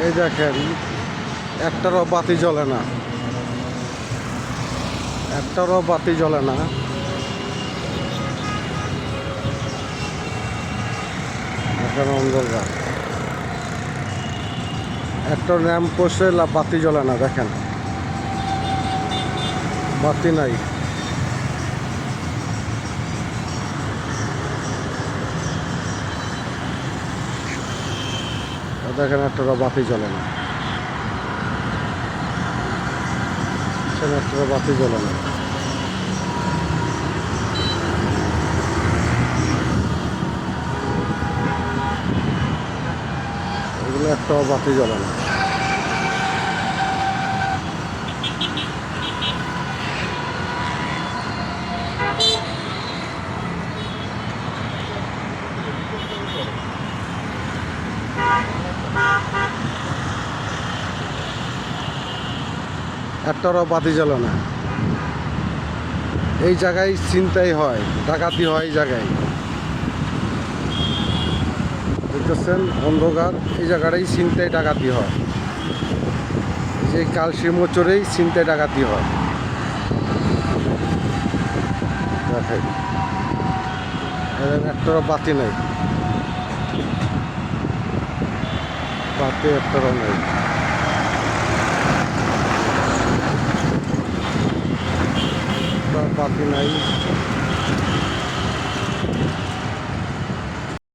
এই দেখেন একটারও বাতি জ্বলে না, একটারও বাতি জ্বলে না। এখানে অন্ধকার, একটা ল্যাম্প পোস্টে বাতি জ্বলে না, দেখেন বাতি নাই। দেখেন একটারও বাতি জ্বলে না, একটারও বাতি জ্বলে না। এগুলো একটাও বাতি জ্বলে না। একটারও বাতি জ্বলে না। এই জায়গায় ছিনতাই হয়, ডাকাতি হয় এই জায়গায়, দেখতেছেন অন্ধকার। এই জায়গাটাই ছিনতাই ডাকাতি হয়, এই যে কালশি মোচরেই ছিনতাই ডাকাতি হয়। দেখেন একটারও বাতি নেই, বাতি একটারও নেই। বাতি নাই।